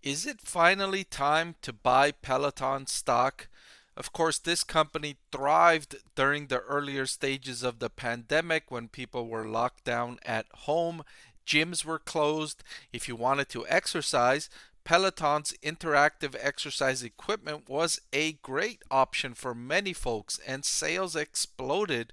Is it finally time to buy Peloton stock? Of course, this company thrived during the earlier stages of the pandemic when people were locked down at home, gyms were closed. If you wanted to exercise, Peloton's interactive exercise equipment was a great option for many folks, and sales exploded.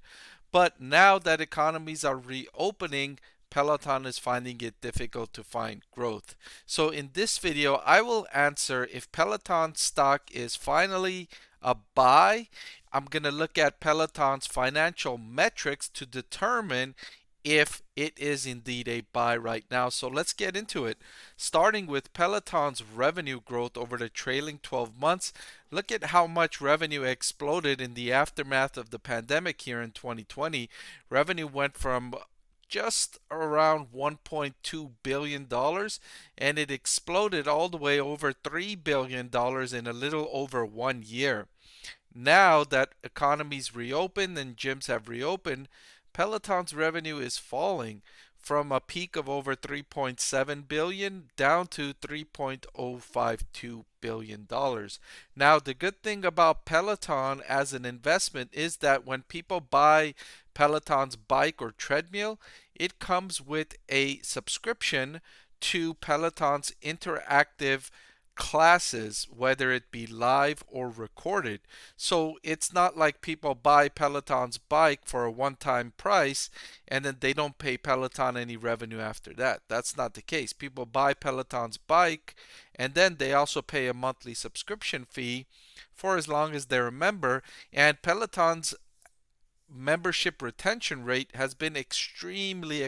But now that economies are reopening, Peloton is finding it difficult to find growth. So in this video, I will answer if Peloton stock is finally a buy. I'm going to look at Peloton's financial metrics to determine if it is indeed a buy right now. So let's get into it. Starting with Peloton's revenue growth over the trailing 12 months, look at how much revenue exploded in the aftermath of the pandemic here in 2020. Revenue went from just around $1.2 billion and it exploded all the way over $3 billion in a little over 1 year. Now that economies reopened and gyms have reopened, Peloton's revenue is falling from a peak of over 3.7 billion down to 3.052 billion dollars. Now, the good thing about Peloton as an investment is that when people buy Peloton's bike or treadmill, it comes with a subscription to Peloton's interactive classes, whether it be live or recorded. So it's not like people buy Peloton's bike for a one-time price and then they don't pay Peloton any revenue after that. That's not the case. People buy Peloton's bike and then they also pay a monthly subscription fee for as long as they're a member. And Peloton's membership retention rate has been extremely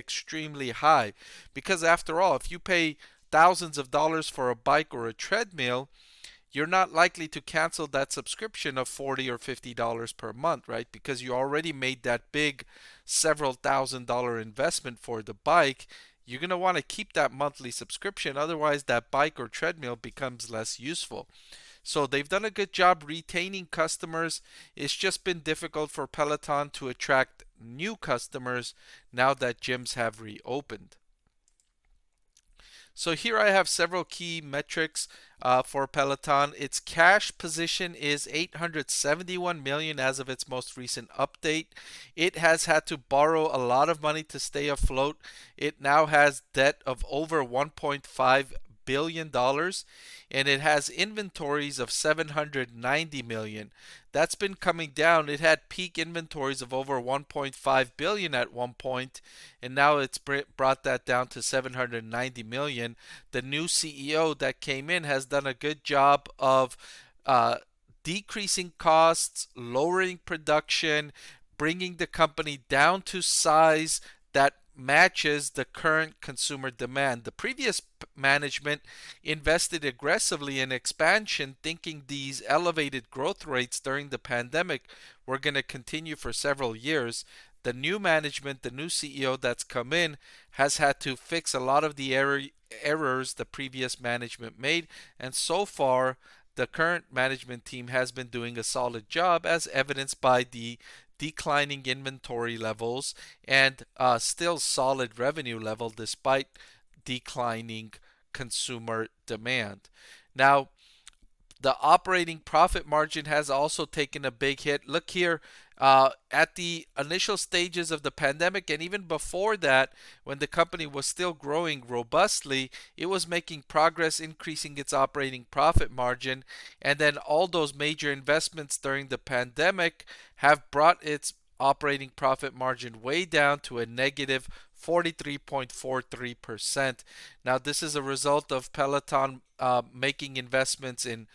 high, because after all, if you pay thousands of dollars for a bike or a treadmill, you're not likely to cancel that subscription of $40 or $50 per month, right? Because you already made that big several $1,000 investment for the bike. You're going to want to keep that monthly subscription, otherwise that bike or treadmill becomes less useful. So they've done a good job retaining customers. It's just been difficult for Peloton to attract new customers now that gyms have reopened. So here I have several key metrics for Peloton. Its cash position is 871 million as of its most recent update. It has had to borrow a lot of money to stay afloat. It now has debt of over 1.5 billion dollars, and it has inventories of 790 million. That's been coming down. It had peak inventories of over 1.5 billion at one point, and now it's brought that down to 790 million. The new CEO that came in has done a good job of decreasing costs, lowering production, bringing the company down to size that matches the current consumer demand. The previous management invested aggressively in expansion, thinking these elevated growth rates during the pandemic were going to continue for several years. The new management, the new CEO that's come in, has had to fix a lot of the errors the previous management made, and so far the current management team has been doing a solid job, as evidenced by the declining inventory levels and still solid revenue level despite declining consumer demand. Now, the operating profit margin has also taken a big hit. Look here, at the initial stages of the pandemic, and even before that, when the company was still growing robustly, it was making progress increasing its operating profit margin. And then all those major investments during the pandemic have brought its operating profit margin way down to a negative 43.43%. Now, this is a result of Peloton making investments in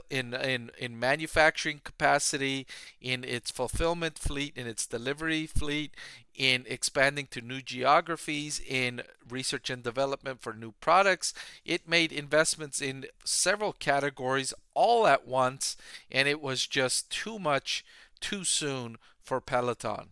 in manufacturing capacity, in its fulfillment fleet, in its delivery fleet, in expanding to new geographies, in research and development for new products. It made investments in several categories all at once, and it was just too much too soon for Peloton.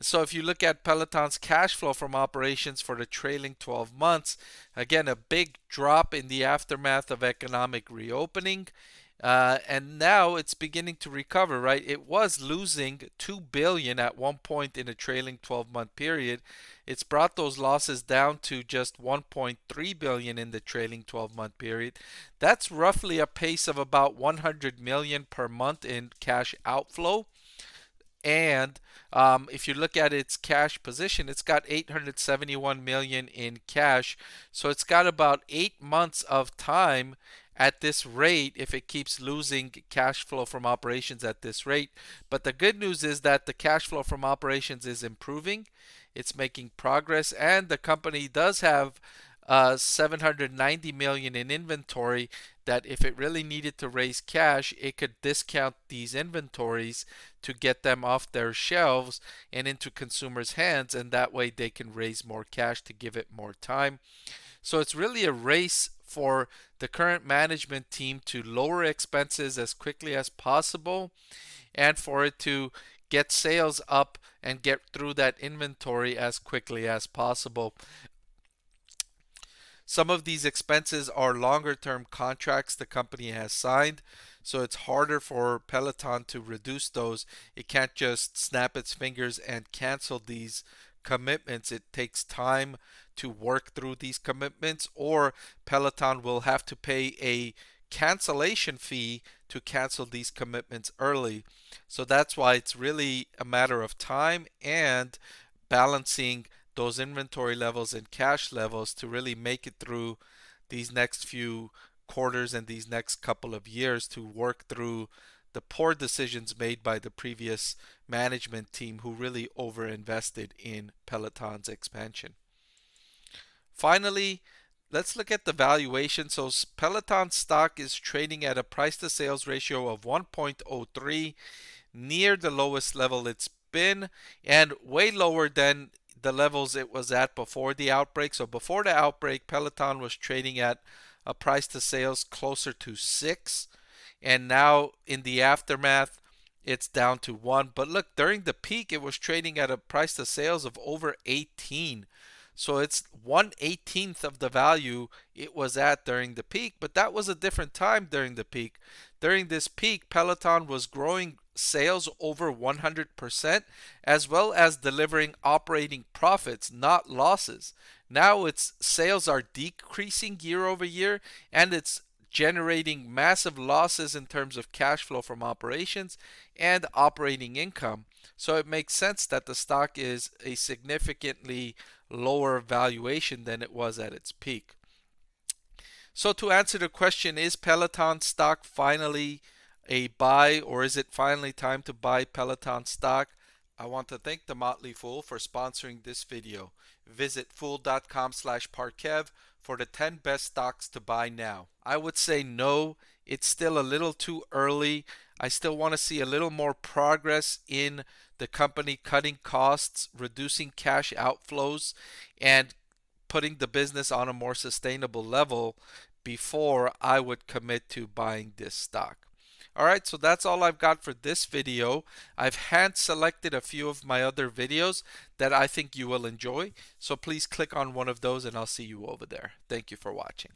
So if you look at Peloton's cash flow from operations for the trailing 12 months, again, a big drop in the aftermath of economic reopening. And now it's beginning to recover, right? It was losing 2 billion at one point in a trailing 12-month period. It's brought those losses down to just 1.3 billion in the trailing 12-month period. That's roughly a pace of about 100 million per month in cash outflow. And if you look at its cash position, it's got 871 million in cash. So it's got about 8 months of time at this rate if it keeps losing cash flow from operations at this rate. But the good news is that the cash flow from operations is improving. It's making progress, and the company does have 790 million in inventory that if it really needed to raise cash, it could discount these inventories to get them off their shelves and into consumers' hands, and that way they can raise more cash to give it more time. So it's really a race for the current management team to lower expenses as quickly as possible and for it to get sales up and get through that inventory as quickly as possible. Some of these expenses are longer term contracts the company has signed, so it's harder for Peloton to reduce those. It can't just snap its fingers and cancel these commitments. It takes time to work through these commitments, or Peloton will have to pay a cancellation fee to cancel these commitments early. So that's why it's really a matter of time and balancing those inventory levels and cash levels to really make it through these next few quarters and these next couple of years to work through the poor decisions made by the previous management team who really overinvested in Peloton's expansion. Finally, let's look at the valuation. So Peloton stock is trading at a price to sales ratio of 1.03, near the lowest level it's been and way lower than the levels it was at before the outbreak. So before the outbreak, Peloton was trading at a price to sales closer to 6, and now in the aftermath it's down to 1. But look, during the peak it was trading at a price to sales of over 18. So it's 1/18th of the value it was at during the peak, but that was a different time during the peak. During this peak, Peloton was growing sales over 100% as well as delivering operating profits, not losses. Now its sales are decreasing year over year and it's generating massive losses in terms of cash flow from operations and operating income. So it makes sense that the stock is a significantly lower valuation than it was at its peak. So to answer the question, is Peloton stock finally a buy, or is it finally time to buy Peloton stock? I want to thank the Motley Fool for sponsoring this video. Visit fool.com/parkev for the 10 best stocks to buy now. I would say no, it's still a little too early. I still want to see a little more progress in the company cutting costs, reducing cash outflows, and putting the business on a more sustainable level before I would commit to buying this stock. All right, so that's all I've got for this video. I've hand selected a few of my other videos that I think you will enjoy. So please click on one of those and I'll see you over there. Thank you for watching.